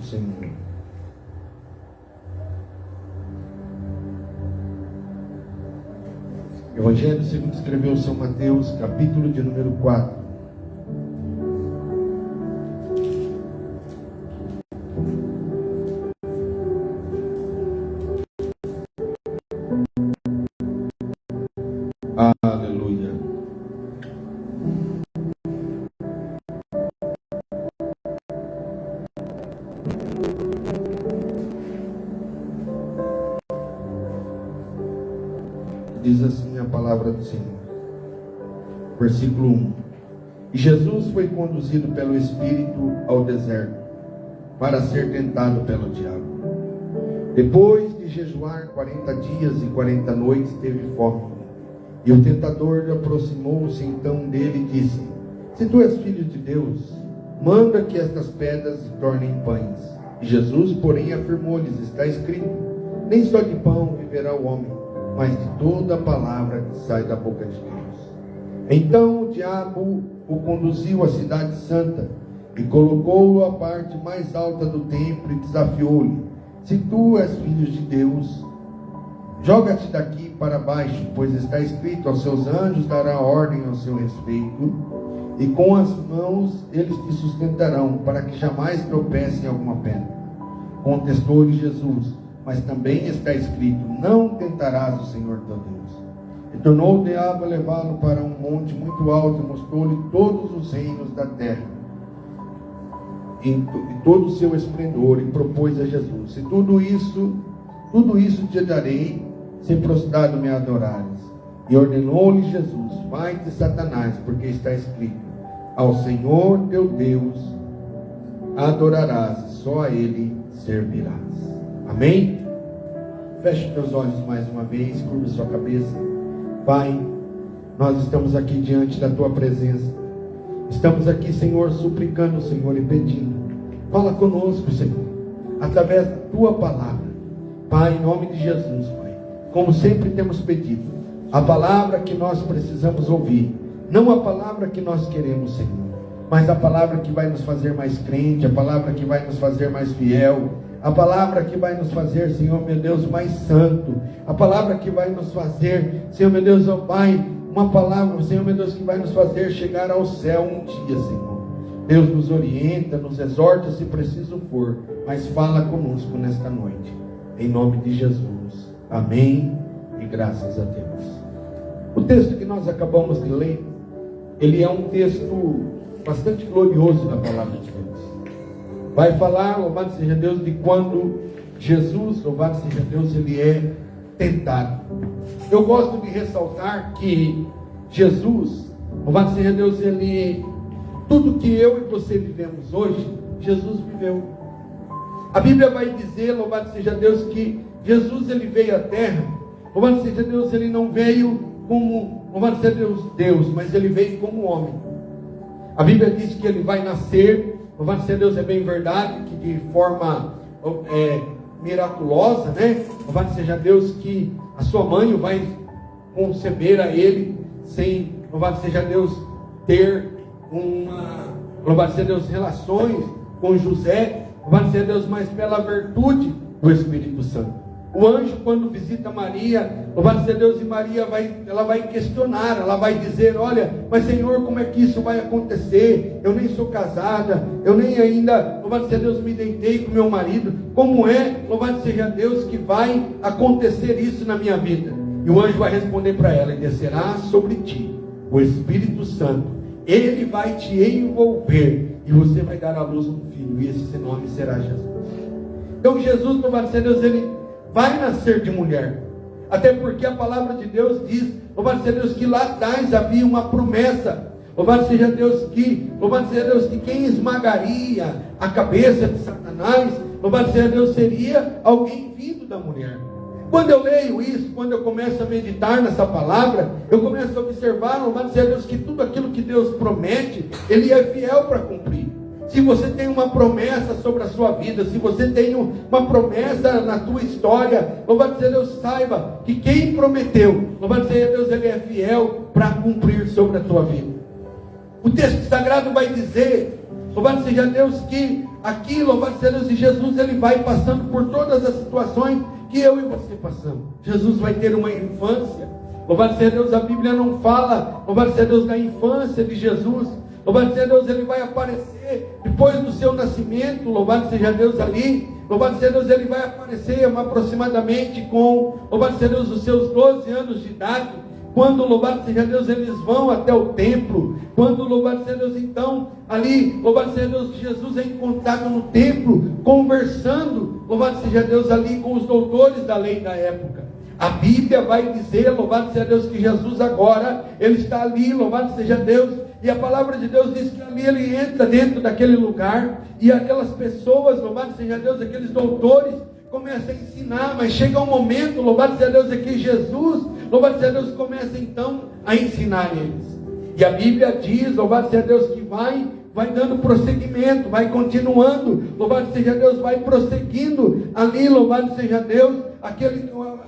Senhor. Evangelho segundo escreveu São Mateus, capítulo de número 4. Aleluia. Diz assim a palavra do Senhor, versículo 1. E Jesus foi conduzido pelo Espírito ao deserto, para ser tentado pelo diabo. Depois de jejuar 40 dias e 40 noites, teve fome. E o tentador aproximou-se então dele e disse: Se tu és filho de Deus, manda que estas pedras se tornem pães. E Jesus, porém, afirmou-lhes: Está escrito, nem só de pão viverá o homem, mas de toda a palavra que sai da boca de Deus. Então o diabo o conduziu à cidade santa e colocou-o à parte mais alta do templo e desafiou-lhe: Se tu és filho de Deus, joga-te daqui para baixo, pois está escrito: aos seus anjos dará ordem ao seu respeito, e com as mãos eles te sustentarão, para que jamais tropece em alguma pedra. Contestou-lhe Jesus: Mas também está escrito: Não tentarás o Senhor teu Deus. E tornou o diabo a levá-lo para um monte muito alto, e mostrou-lhe todos os reinos da terra, e todo o seu esplendor, e propôs a Jesus: Se tudo isso te darei, se prostrado me adorares. E ordenou-lhe Jesus: Vai-te, Satanás, porque está escrito: Ao Senhor teu Deus adorarás, e só a Ele servirás. Amém? Feche teus olhos mais uma vez, curva sua cabeça. Pai, nós estamos aqui diante da tua presença. Estamos aqui, Senhor, suplicando, Senhor, e pedindo. Fala conosco, Senhor, através da tua palavra. Pai, em nome de Jesus, Pai, como sempre temos pedido, a palavra que nós precisamos ouvir, não a palavra que nós queremos, Senhor, mas a palavra que vai nos fazer mais crente, a palavra que vai nos fazer mais fiel, a palavra que vai nos fazer, Senhor meu Deus, mais santo, a palavra que vai nos fazer, Senhor meu Deus, ó Pai, uma palavra, Senhor meu Deus, que vai nos fazer chegar ao céu um dia, Senhor. Deus nos orienta, nos exorta se preciso for, mas fala conosco nesta noite, em nome de Jesus. Amém e graças a Deus. O texto que nós acabamos de ler, ele é um texto bastante glorioso da palavra de Deus. Vai falar, louvado seja Deus, de quando Jesus, louvado seja Deus, ele é tentado. Eu gosto de ressaltar que Jesus, louvado seja Deus, ele, tudo que eu e você vivemos hoje, Jesus viveu. A Bíblia vai dizer, louvado seja Deus, que Jesus ele veio à terra, louvado seja Deus, ele não veio como, louvado seja Deus, mas ele veio como homem. A Bíblia diz que ele vai nascer, louvado seja Deus, é bem verdade, que de forma miraculosa, né? Louvado seja Deus, que a sua mãe vai conceber a ele, sem, louvado seja Deus, ter louvado seja Deus, relações com José, louvado seja Deus, mas pela virtude do Espírito Santo. O anjo, quando visita Maria, louvado seja Deus, e Maria ela vai questionar, ela vai dizer: olha, mas Senhor, como é que isso vai acontecer? Eu nem sou casada, eu nem ainda, louvado seja Deus, me deitei com meu marido. Como é, louvado seja Deus, que vai acontecer isso na minha vida? E o anjo vai responder para ela: e descerá sobre ti o Espírito Santo, ele vai te envolver, e você vai dar à luz um filho, e esse nome será Jesus. Então Jesus, louvado seja Deus, ele vai nascer de mulher, até porque a palavra de Deus diz, louvado seja Deus, que lá atrás havia uma promessa, louvado seja Deus, que quem esmagaria a cabeça de Satanás, louvado seja Deus, seria alguém vindo da mulher. Quando eu leio isso, quando eu começo a meditar nessa palavra, eu começo a observar, louvado seja Deus, que tudo aquilo que Deus promete, ele é fiel para cumprir. Se você tem uma promessa sobre a sua vida, se você tem uma promessa na tua história, louvado seja Deus, saiba que quem prometeu, louvado seja Deus, ele é fiel para cumprir sobre a tua vida. O texto sagrado vai dizer louvado seja Deus, que aqui, louvado seja Deus, e Jesus, ele vai passando por todas as situações que eu e você passamos. Jesus vai ter uma infância, louvado seja Deus, a Bíblia não fala, louvado seja Deus, da infância de Jesus. Louvado seja Deus, ele vai aparecer depois do seu nascimento, louvado seja Deus ali, louvado seja Deus, ele vai aparecer aproximadamente com, louvado seja Deus, os seus 12 anos de idade, quando, louvado seja Deus, eles vão até o templo, quando, louvado seja Deus, então, ali, louvado seja Deus, Jesus é encontrado no templo, conversando, louvado seja Deus, ali com os doutores da lei da época. A Bíblia vai dizer, louvado seja Deus, que Jesus agora, ele está ali, louvado seja Deus, e a palavra de Deus diz que ali ele entra dentro daquele lugar, e aquelas pessoas, louvado seja Deus, aqueles doutores, começam a ensinar, mas chega um momento, louvado seja Deus, é que Jesus, louvado seja Deus, começa então a ensinar eles. E a Bíblia diz, louvado seja Deus, que vai dando prosseguimento, vai continuando, louvado seja Deus, vai prosseguindo ali, louvado seja Deus, a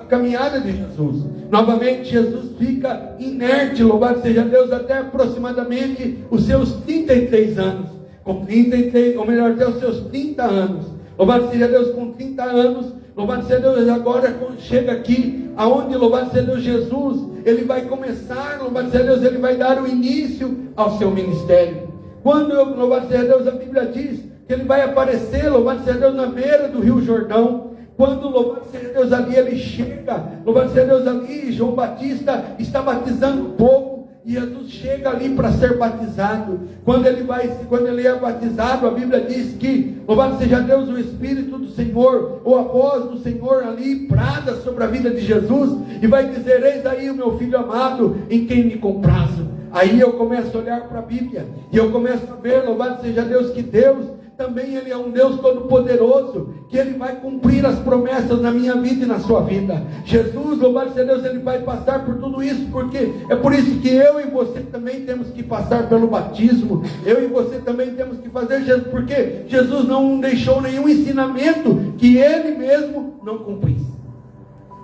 caminhada de Jesus. Novamente Jesus fica inerte, louvado seja Deus, até aproximadamente os seus 33 anos, com 33, ou melhor, até os seus 30 anos, louvado seja Deus, com 30 anos, louvado seja Deus, agora quando chega aqui, aonde, louvado seja Deus, Jesus, ele vai começar, louvado seja Deus, ele vai dar o início ao seu ministério. Quando, louvado seja Deus, a Bíblia diz que ele vai aparecer, louvado seja Deus, na beira do Rio Jordão. Quando, louvado seja Deus, ali ele chega, louvado seja Deus, ali João Batista está batizando o povo, e Jesus chega ali para ser batizado. Quando ele é batizado, a Bíblia diz que, louvado seja Deus, o Espírito do Senhor, ou a voz do Senhor ali, brada sobre a vida de Jesus, e vai dizer: eis aí o meu filho amado, em quem me comprazo. Aí eu começo a olhar para a Bíblia, e eu começo a ver, louvado seja Deus, que Deus também ele é um Deus todo-poderoso, que ele vai cumprir as promessas na minha vida e na sua vida. Jesus, louvado seja Deus, ele vai passar por tudo isso, porque é por isso que eu e você também temos que passar pelo batismo, eu e você também temos que fazer Jesus, porque Jesus não deixou nenhum ensinamento que ele mesmo não cumprisse.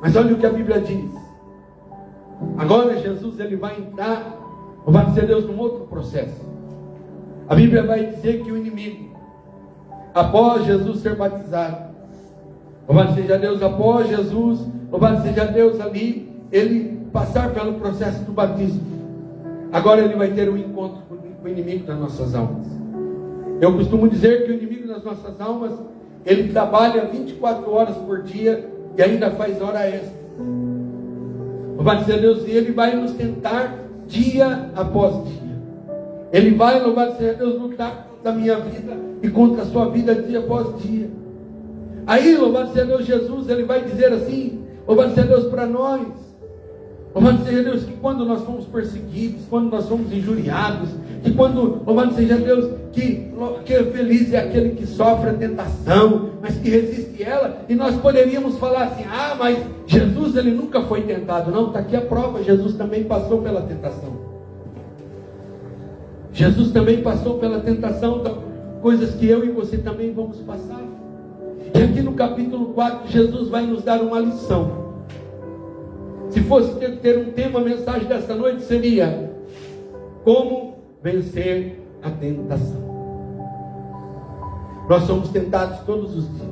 Mas olha o que a Bíblia diz. Agora Jesus, ele vai entrar, louvado seja Deus, num outro processo. A Bíblia vai dizer que o inimigo, após Jesus ser batizado, louvado seja Deus, após Jesus, louvado seja Deus, ali, ele passar pelo processo do batismo, agora ele vai ter um encontro com o inimigo das nossas almas. Eu costumo dizer que o inimigo das nossas almas, ele trabalha 24 horas por dia, e ainda faz hora extra, louvado seja Deus, e ele vai nos tentar dia após dia. Ele vai, louvado seja Deus, lutar da minha vida e contra a sua vida dia após dia. Aí, louvado seja Deus, Jesus, ele vai dizer assim, louvado seja Deus, para nós, louvado seja Deus, que quando nós fomos perseguidos, quando nós fomos injuriados, que quando, louvado seja Deus, que feliz é aquele que sofre a tentação, mas que resiste ela, e nós poderíamos falar assim: ah, mas Jesus, ele nunca foi tentado. Não, está aqui a prova, Jesus também passou pela tentação. Jesus também passou pela tentação, coisas que eu e você também vamos passar. E aqui no capítulo 4, Jesus vai nos dar uma lição. Se fosse ter um tema, a mensagem dessa noite seria: como vencer a tentação. Nós somos tentados todos os dias.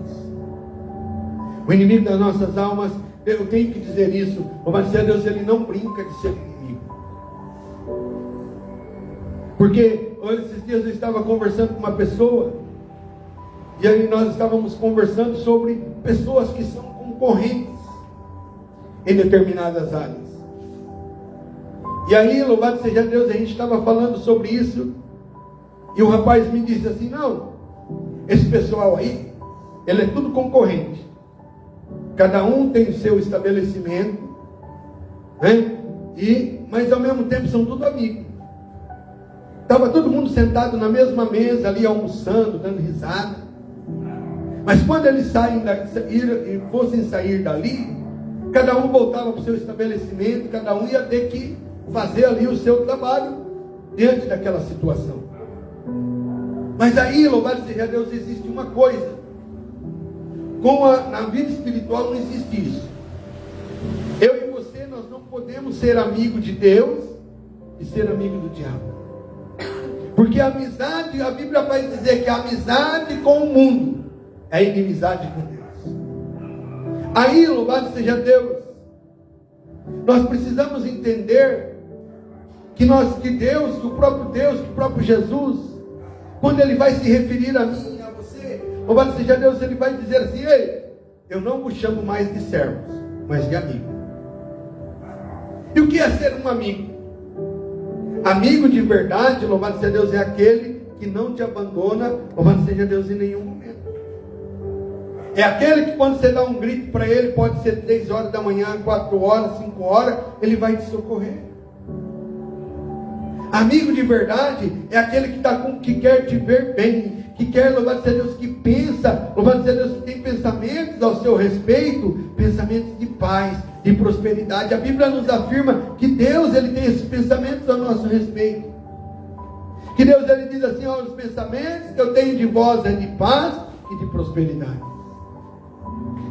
O inimigo das nossas almas, eu tenho que dizer isso, mas Deus, ele não brinca de ser inimigo. Porque esses dias eu estava conversando com uma pessoa, e aí nós estávamos conversando sobre pessoas que são concorrentes em determinadas áreas. E aí, louvado seja Deus, a gente estava falando sobre isso, e o rapaz me disse assim: não, esse pessoal aí, ele é tudo concorrente, cada um tem o seu estabelecimento, né? Mas ao mesmo tempo são tudo amigos. Estava todo mundo sentado na mesma mesa ali, almoçando, dando risada. Mas quando eles fossem sair dali, cada um voltava para o seu estabelecimento, cada um ia ter que fazer ali o seu trabalho diante daquela situação. Mas aí, louvado seja Deus, existe uma coisa. Na vida espiritual não existe isso. Eu e você, nós não podemos ser amigo de Deus e ser amigo do diabo. Porque a amizade, a Bíblia vai dizer que a amizade com o mundo é inimizade com Deus. Aí, louvado seja Deus, nós precisamos entender que Deus, que o próprio Jesus, quando Ele vai se referir a mim e a você, louvado seja Deus, Ele vai dizer assim: ei, eu não vos chamo mais de servos, mas de amigo. E o que é ser um amigo? Amigo de verdade, louvado seja Deus, é aquele que não te abandona, louvado seja Deus, em nenhum momento. É aquele que quando você dá um grito para ele, pode ser 3 horas da manhã, 4 horas, 5 horas, ele vai te socorrer. Amigo de verdade é aquele que quer te ver bem, que quer, louvado seja Deus, que pensa, louvado seja Deus, que tem pensamentos ao seu respeito, pensamentos de paz, de prosperidade. A Bíblia nos afirma que Deus, Ele tem esses pensamentos ao nosso respeito. Que Deus, Ele diz assim: ó, os pensamentos que eu tenho de vós é de paz e de prosperidade.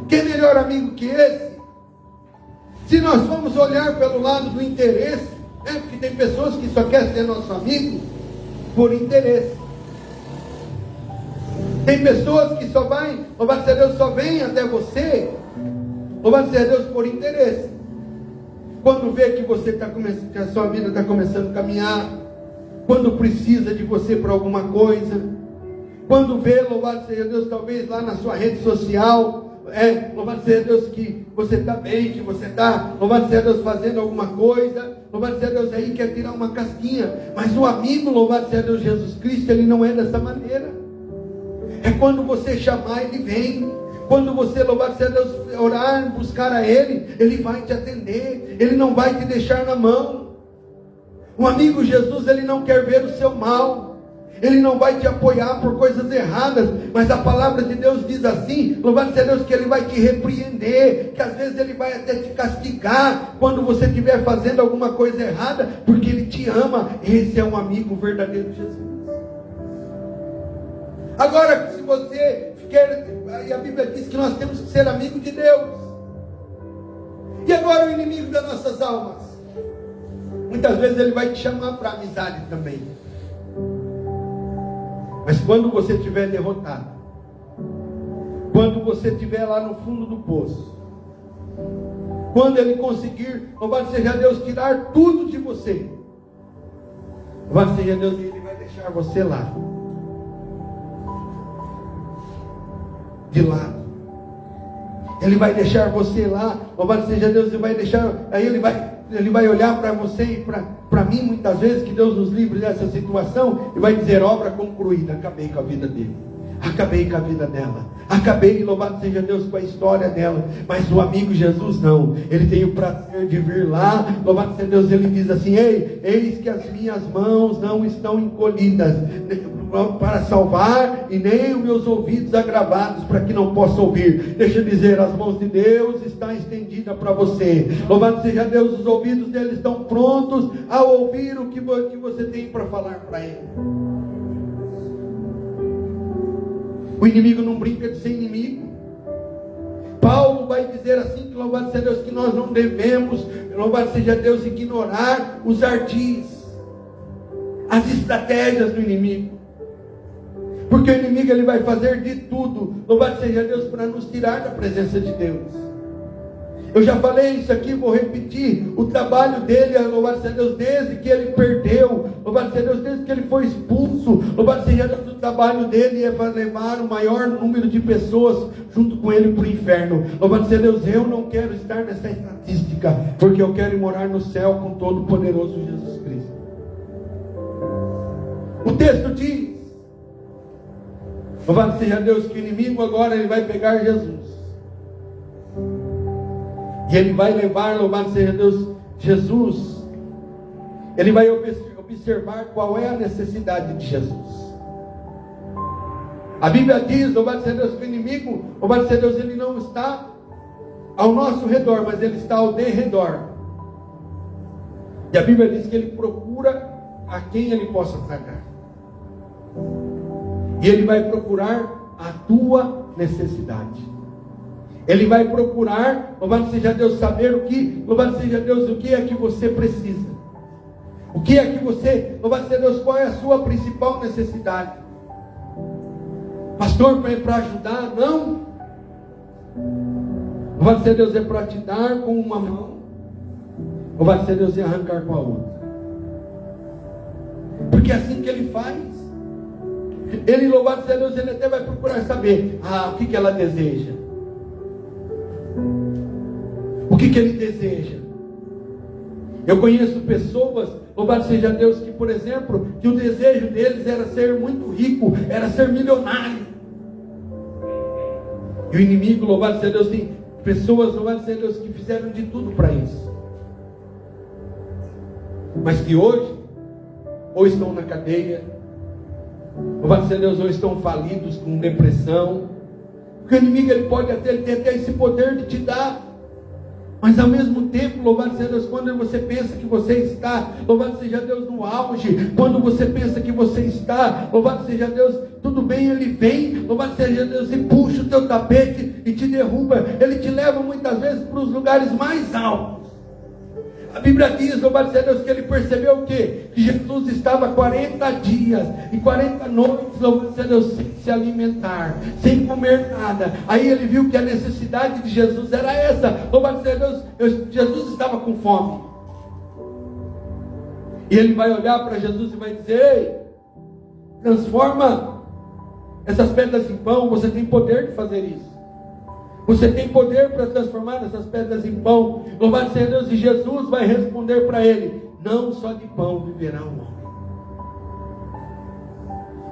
Que melhor amigo que esse? Se nós formos olhar pelo lado do interesse, porque tem pessoas que só querem ser nosso amigo por interesse. Tem pessoas que só vai, louvado seja Deus, só vem até você, louvado seja Deus, por interesse. Quando vê que você que a sua vida está começando a caminhar, quando precisa de você para alguma coisa, quando vê, louvado seja Deus, talvez lá na sua rede social, louvado seja Deus, que você está bem, que você está, louvado seja Deus, fazendo alguma coisa, louvado seja Deus, aí quer tirar uma casquinha. Mas o amigo, louvado seja Deus, Jesus Cristo, ele não é dessa maneira. É quando você chamar, ele vem. Quando você, louvado seja Deus, orar, buscar a ele, ele vai te atender, ele não vai te deixar na mão. O amigo Jesus, ele não quer ver o seu mal. Ele não vai te apoiar por coisas erradas, mas a palavra de Deus diz assim, louvado seja Deus, que Ele vai te repreender, que às vezes Ele vai até te castigar, quando você estiver fazendo alguma coisa errada, porque Ele te ama. Esse é um amigo verdadeiro de Jesus. Agora, se você quer, a Bíblia diz que nós temos que ser amigos de Deus. E agora o inimigo das nossas almas? Muitas vezes ele vai te chamar para amizade também. Mas quando você estiver derrotado, quando você estiver lá no fundo do poço, quando ele conseguir, louvado seja Deus, tirar tudo de você, louvado seja Deus, ele vai deixar você lá, de lado. Ele vai deixar você lá, louvado seja Deus, ele vai deixar, aí ele vai olhar para você e para mim, muitas vezes, que Deus nos livre dessa situação, e vai dizer: obra concluída. Acabei com a vida dele, acabei com a vida dela, acabei, louvado seja Deus, com a história dela. Mas o amigo Jesus não, ele tem o prazer de vir lá, louvado seja Deus, ele diz assim: ei, eis que as minhas mãos não estão encolhidas para salvar, e nem os meus ouvidos agravados para que não possa ouvir. Deixa eu dizer, as mãos de Deus estão estendidas para você. Louvado seja Deus, os ouvidos dele estão prontos a ouvir o que você tem para falar para ele. O inimigo não brinca de ser inimigo. Paulo vai dizer assim, que louvado seja Deus, que nós não devemos, louvado seja Deus, ignorar os ardis, as estratégias do inimigo. Porque o inimigo, ele vai fazer de tudo, louvado seja Deus, para nos tirar da presença de Deus. Eu já falei isso aqui, vou repetir. O trabalho dele, louvado seja Deus, desde que ele perdeu, louvado seja Deus, desde que ele foi expulso, louvado seja Deus, o trabalho dele é para levar o maior número de pessoas junto com ele para o inferno. Louvado seja Deus, eu não quero estar nessa estatística, porque eu quero morar no céu com todo o poderoso Jesus Cristo. O texto diz, louvado seja Deus, que o inimigo agora ele vai pegar Jesus. E ele vai levar, louvado seja Deus, Jesus. Ele vai observar qual é a necessidade de Jesus. A Bíblia diz, louvado seja Deus, que o inimigo, louvado seja Deus, ele não está ao nosso redor, mas ele está ao derredor. E a Bíblia diz que ele procura a quem ele possa atacar. E ele vai procurar a tua necessidade. Ele vai procurar, louvado seja Deus, saber louvado seja Deus, o que é que você precisa. O que é que você, louvado seja Deus, qual é a sua principal necessidade? Pastor, para ajudar? Não. Louvado seja Deus, é para te dar com uma mão. Louvado seja Deus, e arrancar com a outra. Porque é assim que Ele faz. Ele, louvado seja Deus, Ele até vai procurar saber o que ela deseja. O que Ele deseja. Eu conheço pessoas, louvado seja Deus, que, por exemplo, que o desejo deles era ser muito rico, era ser milionário. E o inimigo, louvado seja Deus, tem pessoas, louvado seja Deus, que fizeram de tudo para isso. Mas que hoje, ou estão na cadeia, louvado seja Deus, ou estão falidos com depressão. Porque o inimigo, ele pode até, ele tem até esse poder de te dar. Mas ao mesmo tempo, louvado seja Deus, quando você pensa que você está, louvado seja Deus, no auge, quando você pensa que você está, louvado seja Deus, tudo bem, Ele vem, louvado seja Deus, e puxa o teu tapete e te derruba. Ele te leva muitas vezes para os lugares mais altos. A Bíblia diz, louvado seja Deus, que ele percebeu o quê? Que Jesus estava 40 dias e 40 noites, louvado seja Deus, sem se alimentar, sem comer nada. Aí ele viu que a necessidade de Jesus era essa. Louvado seja Deus, Jesus estava com fome. E ele vai olhar para Jesus e vai dizer: ei, transforma essas pedras em pão. Você tem poder de fazer isso. Você tem poder para transformar essas pedras em pão. Louvado seja Deus. E Jesus vai responder para ele: não só de pão viverá o homem.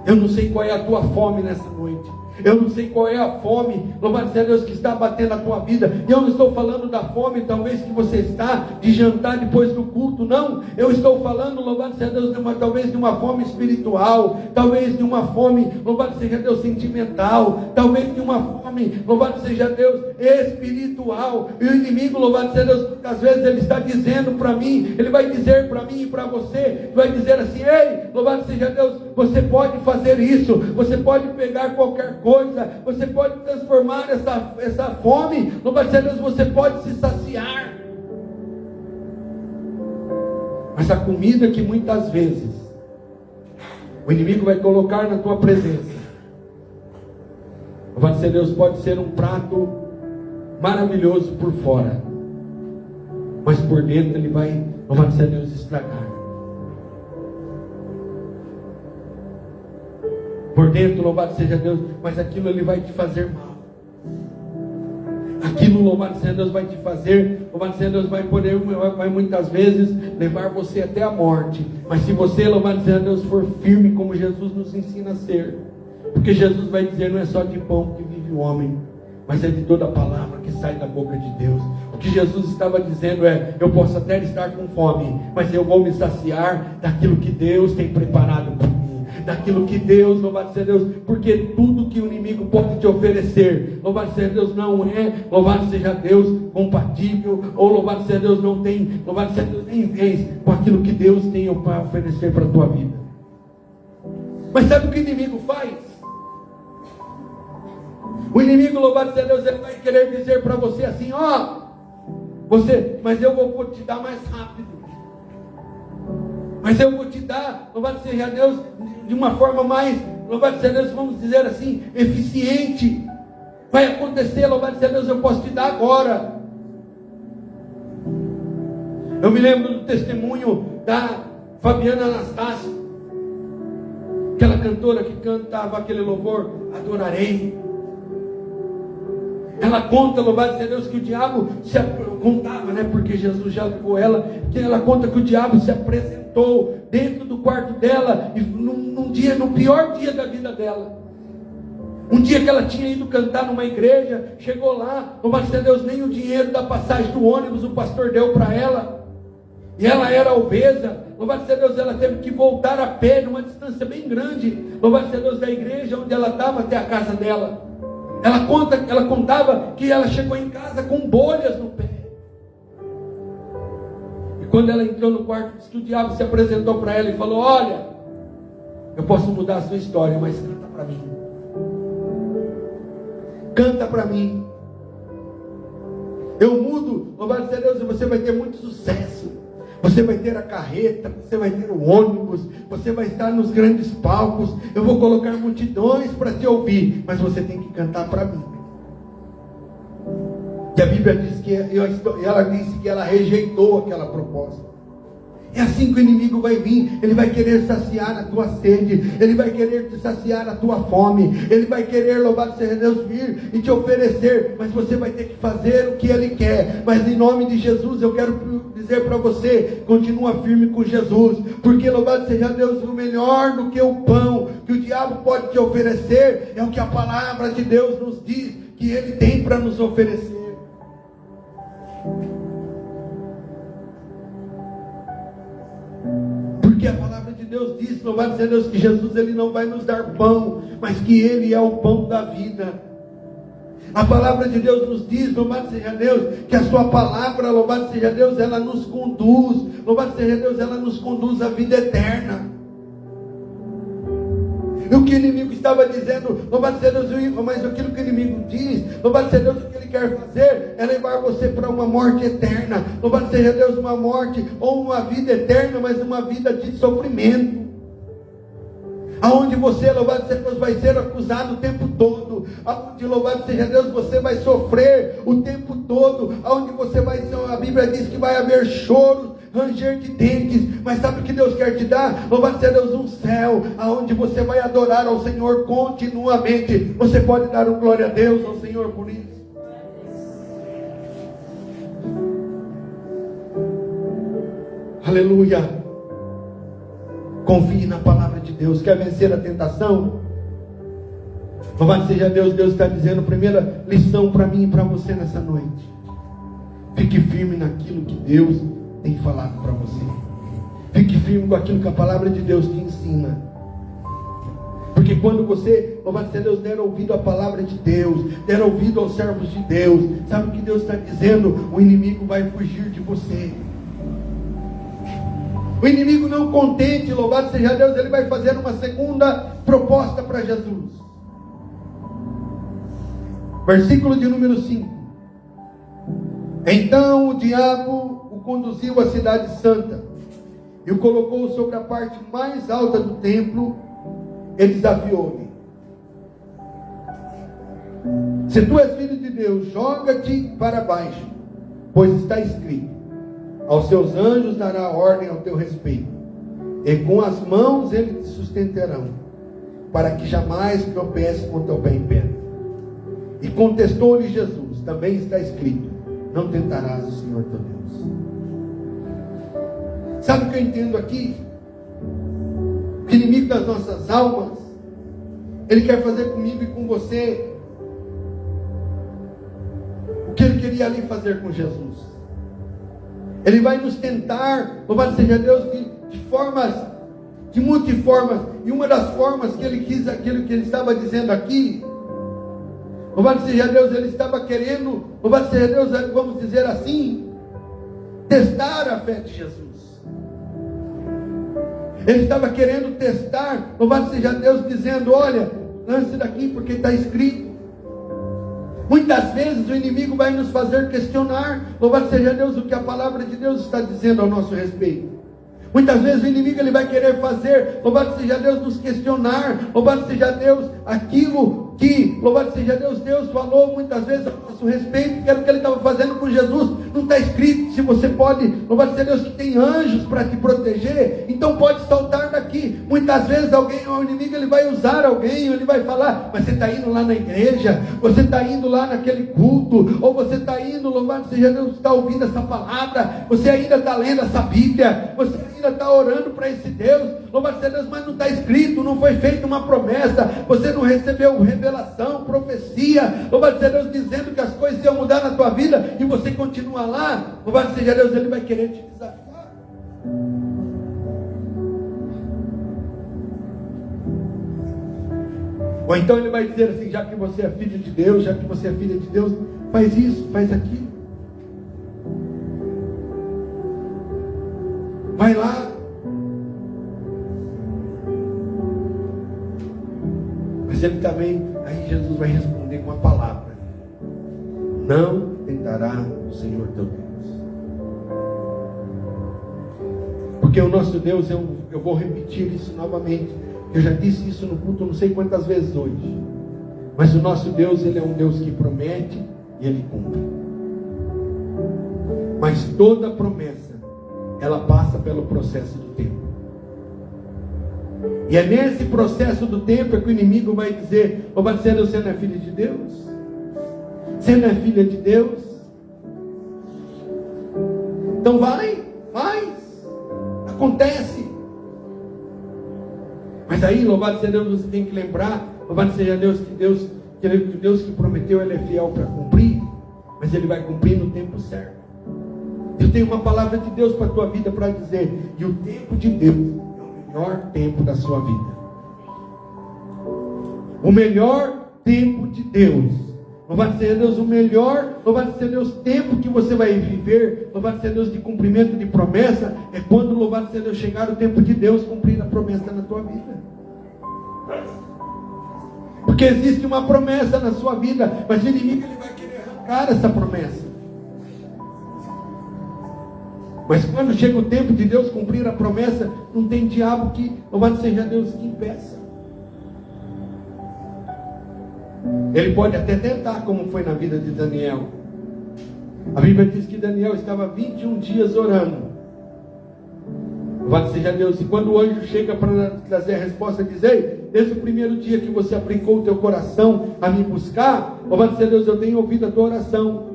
Eu não sei qual é a tua fome nessa noite. Eu não sei qual é a fome, louvado seja Deus, que está batendo na tua vida. E eu não estou falando da fome, talvez, que você está de jantar depois do culto. Não, eu estou falando, louvado seja Deus, talvez de uma fome espiritual. Talvez de uma fome, louvado seja Deus, sentimental. Talvez de uma fome, louvado seja Deus, espiritual. E o inimigo, louvado seja Deus, muitas vezes ele está dizendo para mim, ele vai dizer para mim e para você, vai dizer assim: ei, louvado seja Deus, você pode fazer isso, você pode pegar qualquer coisa, você pode transformar essa fome, louvado seja Deus, você pode se saciar. Mas a comida que muitas vezes o inimigo vai colocar na tua presença, louvado seja Deus, pode ser um prato maravilhoso por fora, mas por dentro ele vai, louvado seja Deus, estragar. Por dentro, louvado seja Deus, mas aquilo ele vai te fazer mal. Aquilo, louvado seja Deus, vai te fazer, louvado seja Deus, vai muitas vezes levar você até a morte. Mas se você, louvado seja Deus, for firme como Jesus nos ensina a ser, porque Jesus vai dizer: não é só de pão que vive o homem, mas é de toda a palavra que sai da boca de Deus. O que Jesus estava dizendo é: eu posso até estar com fome, mas eu vou me saciar daquilo que Deus tem preparado para mim. Daquilo que Deus, louvado seja Deus, porque tudo que o inimigo pode te oferecer, louvado seja Deus, não é, louvado seja Deus, compatível, ou louvado seja Deus, não tem, louvado seja Deus, nem vez com aquilo que Deus tem para oferecer para a tua vida. Mas sabe o que o inimigo faz? O inimigo, louvado seja Deus, ele vai querer dizer para você assim: mas eu vou te dar mais rápido. Mas eu vou te dar, louvado seja Deus, de uma forma mais, louvado seja Deus, vamos dizer assim, eficiente. Vai acontecer, louvado seja Deus, eu posso te dar agora. Eu me lembro do testemunho da Fabiana Anastácio, aquela cantora que cantava aquele louvor, Adorarei. Ela conta, louvado seja Deus, que o diabo contava, né? Porque Jesus já levou ela, que ela conta que o diabo se apresentou dentro do quarto dela, e num dia, no pior dia da vida dela. Um dia que ela tinha ido cantar numa igreja, chegou lá, louvado seja Deus, nem o dinheiro da passagem do ônibus o pastor deu para ela. E ela era obesa, louvado seja Deus, ela teve que voltar a pé, numa distância bem grande, louvado seja Deus, da igreja onde ela estava até a casa dela. Ela contava que ela chegou em casa com bolhas no pé. E quando ela entrou no quarto, disse que o diabo se apresentou para ela e falou: olha, eu posso mudar a sua história, mas canta para mim. Canta para mim. Eu mudo, louvado seja Deus, e você vai ter muito sucesso. Você vai ter a carreta, você vai ter o ônibus, você vai estar nos grandes palcos. Eu vou colocar multidões para te ouvir, mas você tem que cantar para mim. E a Bíblia diz que ela disse que ela rejeitou aquela proposta. É assim que o inimigo vai vir. Ele vai querer saciar a tua sede, ele vai querer saciar a tua fome, ele vai querer, louvado seja Deus, vir e te oferecer, mas você vai ter que fazer o que ele quer. Mas em nome de Jesus eu quero dizer para você: continua firme com Jesus, porque louvado seja Deus, o melhor do que o pão que o diabo pode te oferecer é o que a palavra de Deus nos diz que ele tem para nos oferecer. Porque a palavra de Deus diz, louvado seja Deus, que Jesus ele não vai nos dar pão, mas que ele é o pão da vida. A palavra de Deus nos diz, louvado seja Deus, que a sua palavra, louvado seja Deus, ela nos conduz, louvado seja Deus, ela nos conduz à vida eterna. E o que o inimigo estava dizendo, louvado seja Deus, mas aquilo que o inimigo diz, louvado seja Deus, o que ele quer fazer é levar você para uma morte eterna. Louvado seja Deus, uma morte ou uma vida eterna, mas uma vida de sofrimento. Aonde você, louvado seja Deus, vai ser acusado o tempo todo. Aonde, louvado seja Deus, você vai sofrer o tempo todo. Aonde você vai, a Bíblia diz que vai haver choro, ranger de dentes. Mas sabe o que Deus quer te dar? Louvado seja Deus, um céu aonde você vai adorar ao Senhor continuamente. Você pode dar um glória a Deus ao Senhor por isso? Aleluia. Confie na palavra de Deus. Quer vencer a tentação? Louvado seja Deus. Deus está dizendo, primeira lição para mim e para você nessa noite: fique firme naquilo que Deus tem falado para você. Fique firme com aquilo que a palavra de Deus te ensina. Porque quando você, louvado seja Deus, der ouvido à palavra de Deus, der ouvido aos servos de Deus, sabe o que Deus está dizendo? O inimigo vai fugir de você. O inimigo não contente, louvado seja Deus, ele vai fazer uma segunda proposta para Jesus. Versículo de número 5. Então o diabo o conduziu à cidade santa e o colocou sobre a parte mais alta do templo e desafiou-lhe: se tu és filho de Deus, joga-te para baixo, pois está escrito: aos seus anjos dará ordem ao teu respeito, e com as mãos eles te sustentarão, para que jamais tropece com o teu pé em pedra. E contestou-lhe Jesus: também está escrito: não tentarás o Senhor teu Deus. Sabe o que eu entendo aqui? O inimigo das nossas almas, ele quer fazer comigo e com você o que ele queria ali fazer com Jesus. Ele vai nos tentar, louvado seja Deus, de multiformas. E uma das formas que ele quis, aquilo que ele estava dizendo aqui, louvado seja Deus, ele estava querendo, louvado seja Deus, vamos dizer assim, testar a fé de Jesus. Ele estava querendo testar, louvado seja Deus, dizendo: olha, lance daqui porque está escrito. Muitas vezes o inimigo vai nos fazer questionar, louvado seja Deus, o que a palavra de Deus está dizendo ao nosso respeito. Muitas vezes o inimigo ele vai querer fazer, louvado seja Deus, nos questionar, louvado seja Deus, aquilo que, louvado seja Deus, Deus falou muitas vezes a nosso respeito, que era o que ele estava fazendo com Jesus. Não está escrito se você pode, louvado seja Deus, que tem anjos para te proteger, então pode saltar daqui. Muitas vezes o inimigo ele vai usar alguém, ele vai falar: mas você está indo lá na igreja, você está indo lá naquele culto, ou você está indo, louvado seja Deus, está ouvindo essa palavra, você ainda está lendo essa Bíblia, você ainda está orando para esse Deus, louvado seja Deus, mas não está escrito, não foi feita uma promessa, você não recebeu revelação, profecia, louvado seja Deus, dizendo que as coisas iam mudar na tua vida, e você continua lá. Louvado seja Deus, ele vai querer te desafiar. Ou então ele vai dizer assim: já que você é filho de Deus, já que você é filha de Deus, faz isso, faz aquilo, vai lá. Mas ele também, aí Jesus vai responder com a palavra: não tentará o Senhor teu Deus. Porque o nosso Deus, eu vou repetir isso novamente. Eu já disse isso no culto não sei quantas vezes hoje. Mas o nosso Deus, Ele é um Deus que promete e Ele cumpre. Mas toda promessa, ela passa pelo processo do tempo. E é nesse processo do tempo que o inimigo vai dizer: ô Marcelo, você não é filho de Deus? Você não é filha de Deus? Então vai, faz, acontece. Mas aí, louvado seja Deus, você tem que lembrar, louvado seja Deus, que Deus que prometeu, Ele é fiel para cumprir, mas Ele vai cumprir no tempo certo. Eu tenho uma palavra de Deus para a tua vida para dizer, e o tempo de Deus é o melhor tempo da sua vida. O melhor tempo de Deus, louvado seja Deus, o melhor, louvado seja Deus, tempo que você vai viver, louvado seja Deus, de cumprimento de promessa, é quando, louvado seja Deus, chegar o tempo de Deus cumprir a promessa na tua vida. Porque existe uma promessa na sua vida, mas o inimigo, ele vai querer arrancar essa promessa. Mas quando chega o tempo de Deus cumprir a promessa, não tem diabo que, louvado seja Deus, que impeça. Ele pode até tentar, como foi na vida de Daniel. A Bíblia diz que Daniel estava 21 dias orando. Louvado seja Deus. E quando o anjo chega para trazer a resposta, diz: ei, desde o primeiro dia que você aplicou o teu coração a me buscar, louvado seja Deus, eu tenho ouvido a tua oração.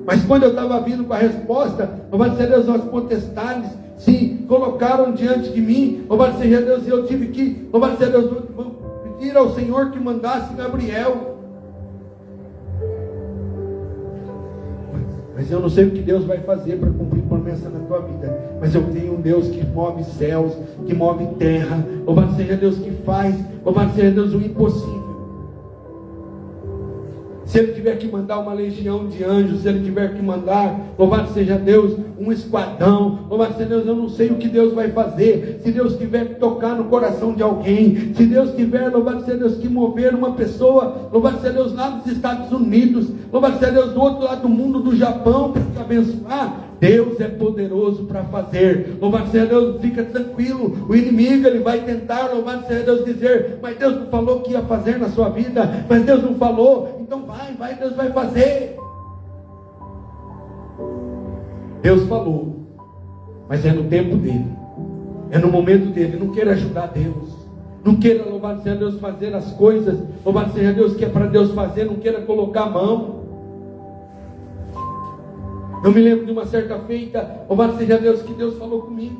Mas quando eu estava vindo com a resposta, louvado seja Deus, as potestades se colocaram diante de mim, louvado seja Deus, e eu tive que, louvado seja Deus, pedir ao Senhor que mandasse Gabriel. Mas eu não sei o que Deus vai fazer para cumprir promessa na tua vida. Mas eu tenho um Deus que move céus, que move terra. Louvado seja Deus, que faz, louvado seja Deus, o impossível. Se Ele tiver que mandar uma legião de anjos, se Ele tiver que mandar, louvado seja Deus, um esquadrão, louvado seja Deus, eu não sei o que Deus vai fazer. Se Deus tiver que tocar no coração de alguém, se Deus tiver, louvado seja Deus, que mover uma pessoa, louvado seja Deus, lá dos Estados Unidos, louvado seja Deus, do outro lado do mundo, do Japão, para te abençoar, Deus é poderoso para fazer. Louvado seja Deus, fica tranquilo. O inimigo, ele vai tentar, louvado seja Deus, dizer: mas Deus não falou que ia fazer na sua vida, mas Deus não falou, então vai, Deus vai fazer. Deus falou, mas é no tempo dele, é no momento dele. Não queira ajudar Deus, não queira, louvado seja Deus, fazer as coisas, louvado seja Deus, que é para Deus fazer, não queira colocar a mão. Eu me lembro de uma certa feita, louvado seja Deus, que Deus falou comigo: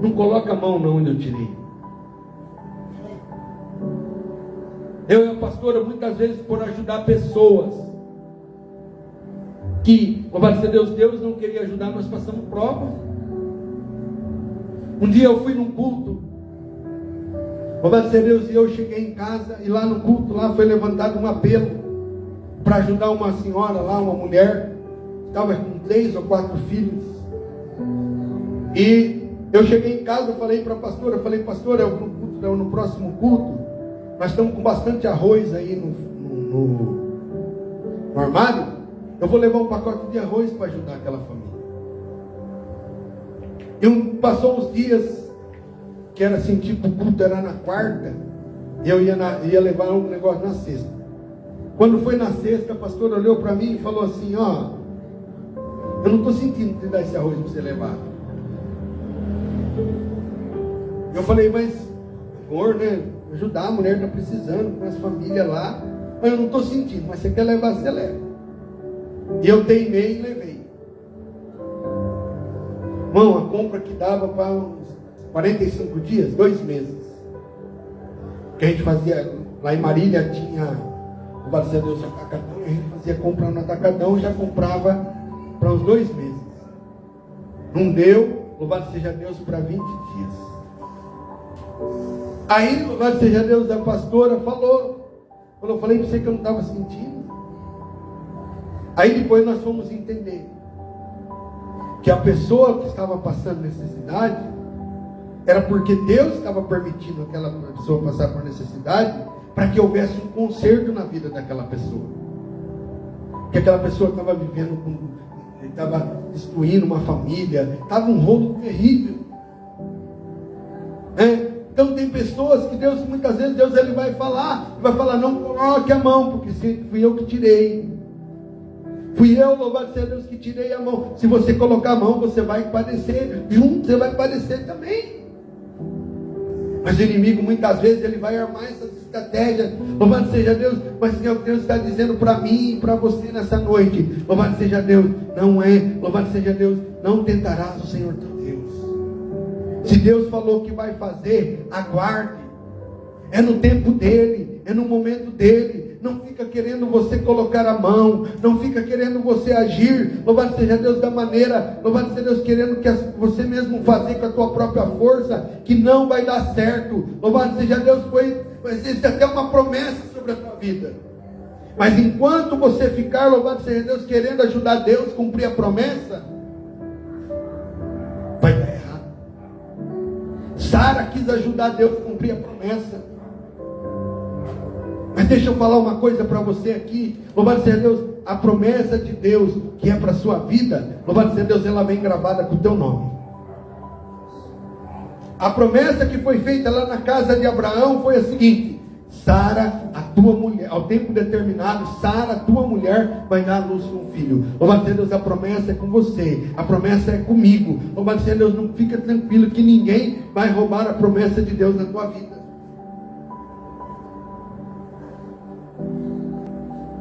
não coloca a mão não onde eu tirei. Eu e a pastora, muitas vezes, por ajudar pessoas que, louvado seja Deus, Deus não queria ajudar, nós passamos prova. Um dia eu fui num culto, louvado seja Deus, e eu cheguei em casa, e lá no culto, lá foi levantado um apelo para ajudar uma senhora lá, uma mulher, estava com 3 ou 4 filhos. E eu cheguei em casa, falei para a pastora, pastora, no próximo culto, nós estamos com bastante arroz aí no armário, eu vou levar um pacote de arroz para ajudar aquela família. E passou uns dias, que era assim, tipo, o culto era na quarta, e eu ia levar um negócio na sexta. Quando foi na sexta, a pastora olhou para mim e falou assim: ó, eu não estou sentindo te dar esse arroz para você levar. Eu falei: mas, amor, né, ajudar, a mulher está precisando, com as famílias lá, mas eu não estou sentindo, mas você quer levar, você leva. E eu teimei e levei. Irmão, a compra que dava para uns 45 dias, 2 meses. Que a gente fazia, lá em Marília tinha, louvado seja Deus, atacadão, a gente fazia compra no atacadão e já comprava para uns 2 meses. Não deu, louvado seja Deus, para 20 dias. Aí, louvado seja Deus, a pastora falou, quando eu falei para você que eu não estava sentindo. Aí depois nós fomos entender que a pessoa que estava passando necessidade era porque Deus estava permitindo aquela pessoa passar por necessidade, para que houvesse um conserto na vida daquela pessoa. Que aquela pessoa estava vivendo Ele estava destruindo uma família, estava um rolo terrível. Então tem pessoas que Deus, muitas vezes Deus ele vai falar, não coloque a mão, porque fui eu que tirei. Fui eu, louvado seja Deus, que tirei a mão. Se você colocar a mão, você vai padecer, junto você vai padecer também. Mas o inimigo muitas vezes ele vai armar essas estratégias. Louvado seja Deus, mas é o que Deus está dizendo para mim e para você nessa noite. Louvado seja Deus, louvado seja Deus, não tentarás o Senhor teu Deus. Se Deus falou que vai fazer, aguarde. É no tempo dele, é no momento dele. Não fica querendo você colocar a mão, não fica querendo você agir, louvado seja Deus, da maneira, louvado seja Deus, querendo que você mesmo fazer com a tua própria força, que não vai dar certo. Louvado seja Deus, existe até uma promessa sobre a tua vida. Mas enquanto você ficar, louvado seja Deus, querendo ajudar Deus a cumprir a promessa, vai dar errado. Sara quis ajudar Deus a cumprir a promessa. Mas deixa eu falar uma coisa para você aqui. Louvado seja Deus, a promessa de Deus que é para a sua vida, louvado seja Deus, ela vem gravada com o teu nome. A promessa que foi feita lá na casa de Abraão foi a seguinte: Sara, a tua mulher, ao tempo determinado, Sara, a tua mulher, vai dar à luz um filho. Louvado seja Deus, a promessa é com você, a promessa é comigo. Louvado seja Deus, não fica tranquilo que ninguém vai roubar a promessa de Deus na tua vida.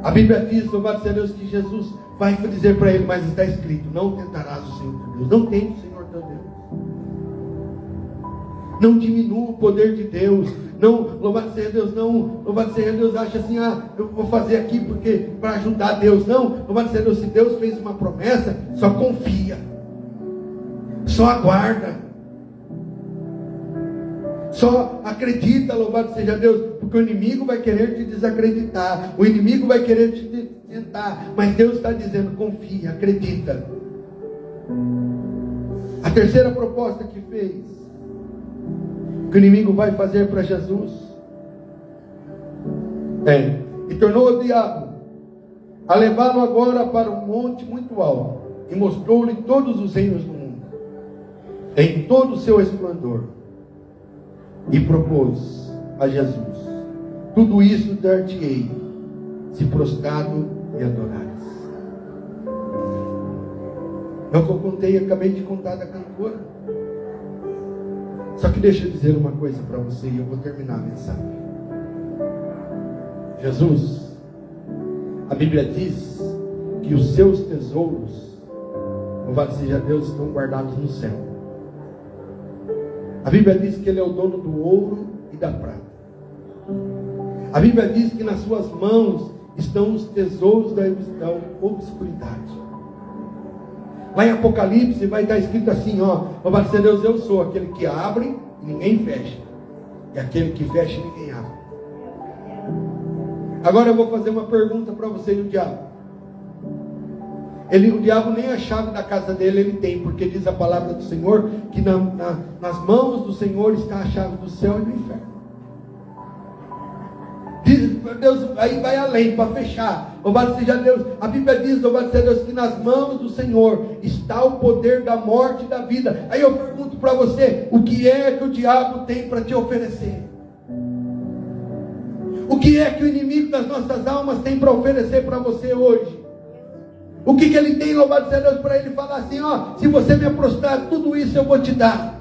A Bíblia diz, louvado seja Deus, que Jesus vai dizer para ele, mas está escrito: não tentarás o Senhor teu Deus. Não tente o Senhor teu Deus. Não diminua o poder de Deus. Não, louvado seja Deus, não, louvado seja Deus, acha assim, eu vou fazer aqui porque para ajudar Deus. Não, louvado seja Deus, se Deus fez uma promessa, só confia. Só aguarda. Só acredita, louvado seja Deus, porque o inimigo vai querer te desacreditar, o inimigo vai querer te tentar, mas Deus está dizendo: confia, acredita. A terceira proposta que fez, que o inimigo vai fazer para Jesus, e tornou o diabo a levá-lo agora para um monte muito alto, e mostrou-lhe todos os reinos do mundo, em todo o seu esplendor. E propôs a Jesus: tudo isso dar-te-ei, se prostrado me adorares. É o que eu contei, acabei de contar da cantora. Só que deixa eu dizer uma coisa para você e eu vou terminar a mensagem. Jesus, a Bíblia diz que os seus tesouros, louvado seja Deus, estão guardados no céu. A Bíblia diz que Ele é o dono do ouro e da prata. A Bíblia diz que nas suas mãos estão os tesouros da obscuridade. Lá em Apocalipse vai estar escrito assim, louvado seja Deus, eu sou aquele que abre e ninguém fecha, e aquele que fecha e ninguém abre. Agora eu vou fazer uma pergunta para você e o diabo. O diabo nem a chave da casa dele ele tem, porque diz a palavra do Senhor que nas mãos do Senhor está a chave do céu e do inferno. Diz, Deus, aí vai além para fechar. Louvado seja Deus. A Bíblia diz, louvado seja Deus, que nas mãos do Senhor está o poder da morte e da vida. Aí eu pergunto para você: o que é que o diabo tem para te oferecer? O que é que o inimigo das nossas almas tem para oferecer para você hoje? O que ele tem, louvado seja Deus, para ele falar assim: se você me prostrar, tudo isso eu vou te dar.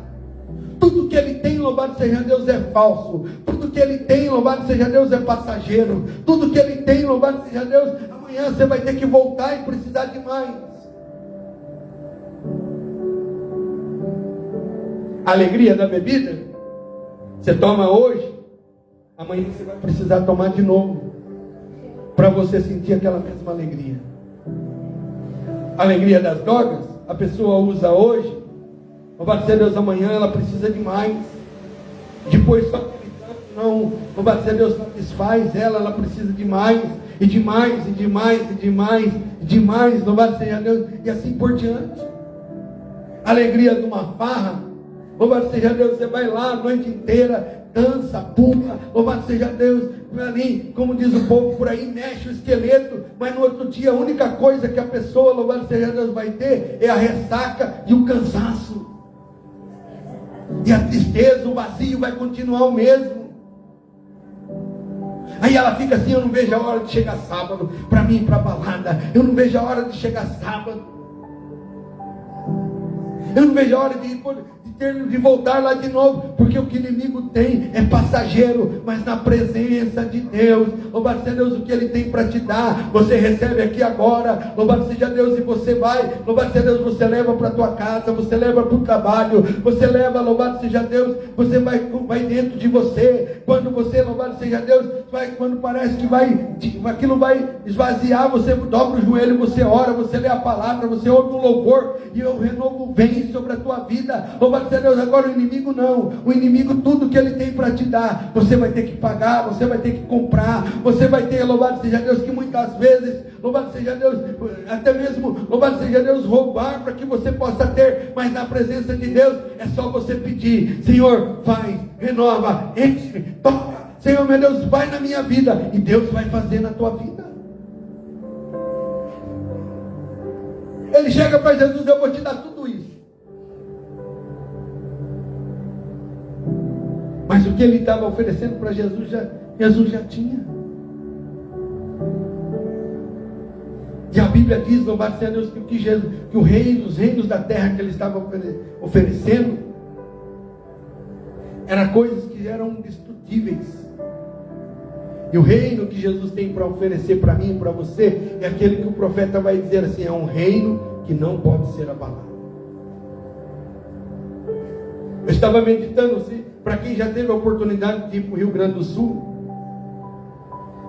Tudo que ele tem, louvado seja Deus, é falso. Tudo que ele tem, louvado seja Deus, é passageiro. Tudo que ele tem, louvado seja Deus, amanhã você vai ter que voltar e precisar de mais. A alegria da bebida, você toma hoje, amanhã você vai precisar tomar de novo, para você sentir aquela mesma alegria. A alegria das drogas, a pessoa usa hoje, louvado seja Deus, amanhã ela precisa de mais. Depois só que não, louvado seja Deus, satisfaz ela precisa de mais, e de mais, e de mais, e de mais, e de mais, louvado seja Deus, e assim por diante. A alegria de uma farra, louvado seja Deus, você vai lá a noite inteira, dança, pula, louvado seja Deus, ali, como diz o povo por aí, mexe o esqueleto, mas no outro dia a única coisa que a pessoa, louvado seja Deus, vai ter é a ressaca e o cansaço. E a tristeza, o vazio vai continuar o mesmo. Aí ela fica assim, eu não vejo a hora de chegar sábado para mim ir para a balada. Eu não vejo a hora de chegar sábado. Eu não vejo a hora de voltar lá de novo, porque o que o inimigo tem é passageiro, mas na presença de Deus, louvado seja Deus, o que Ele tem para te dar, você recebe aqui agora, louvado seja Deus, e você vai, louvado seja Deus, você leva para a tua casa, você leva para o trabalho, você leva, louvado seja Deus, você vai dentro de você, quando você, louvado seja Deus, quando parece que aquilo vai esvaziar, você dobra o joelho, você ora, você lê a palavra, você ouve um louvor, e o renovo vem sobre a tua vida, louvado seja Deus. Agora o inimigo não, o inimigo tudo que ele tem para te dar, você vai ter que pagar, você vai ter que comprar, você vai ter, louvado seja Deus, que muitas vezes, louvado seja Deus, até mesmo, louvado seja Deus, roubar para que você possa ter, mas na presença de Deus, é só você pedir, Senhor, faz, renova, enche, toca, Senhor meu Deus, vai na minha vida, e Deus vai fazer na tua vida. Ele chega para Jesus, eu vou te dar tudo isso. Mas o que ele estava oferecendo para Jesus, Jesus já tinha. E a Bíblia diz, louvado seja Deus, que os reinos da terra que ele estava oferecendo, eram coisas que eram indestrutíveis. E o reino que Jesus tem para oferecer para mim e para você, é aquele que o profeta vai dizer assim, é um reino que não pode ser abalado. Eu estava meditando assim, para quem já teve a oportunidade de ir para o Rio Grande do Sul,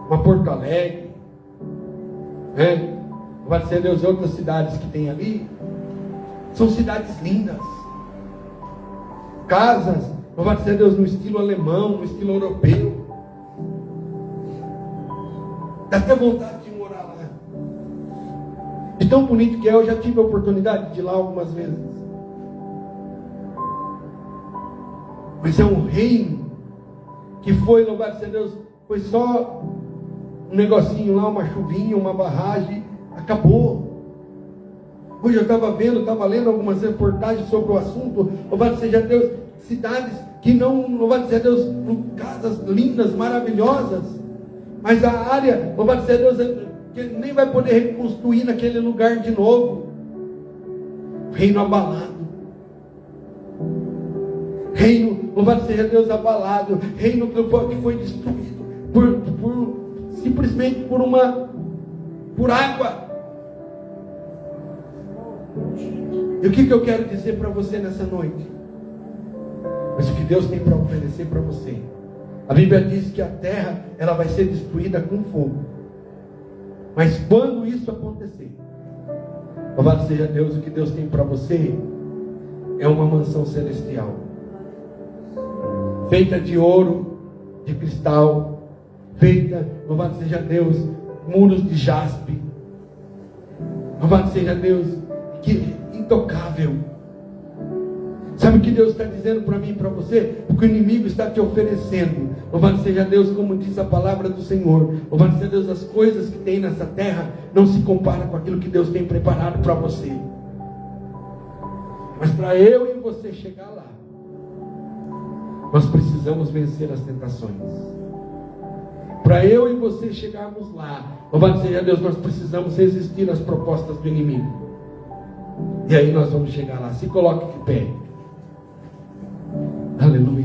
uma Porto Alegre, né? Vai ser Deus, outras cidades que tem ali, são cidades lindas, casas, vai ser Deus, no estilo alemão, no estilo europeu, dá até vontade de morar lá, de tão bonito que é. Eu já tive a oportunidade de ir lá algumas vezes. Mas é um reino que foi, louvado seja Deus, foi só um negocinho lá, uma chuvinha, uma barragem, acabou. Hoje eu estava lendo algumas reportagens sobre o assunto, louvado seja Deus, cidades que não, louvado seja Deus, casas lindas, maravilhosas, mas a área, louvado seja Deus, que nem vai poder reconstruir naquele lugar de novo. Reino abalado. Reino, louvado seja Deus, abalado. Reino que foi destruído simplesmente por água. E o que eu quero dizer para você nessa noite? Mas o que Deus tem para oferecer para você? A Bíblia diz que a terra, ela vai ser destruída com fogo. Mas quando isso acontecer, louvado seja Deus, o que Deus tem para você é uma mansão celestial, feita de ouro, de cristal, feita, louvado seja Deus, muros de jaspe, louvado seja Deus, que intocável. Sabe o que Deus está dizendo para mim e para você? O que o inimigo está te oferecendo. Louvado seja Deus, como diz a palavra do Senhor. Louvado seja Deus, as coisas que tem nessa terra não se comparam com aquilo que Deus tem preparado para você. Mas para eu e você chegar lá, nós precisamos vencer as tentações. Para eu e você chegarmos lá, louvado seja Deus, nós precisamos resistir às propostas do inimigo. E aí nós vamos chegar lá. Se coloque de pé. Aleluia.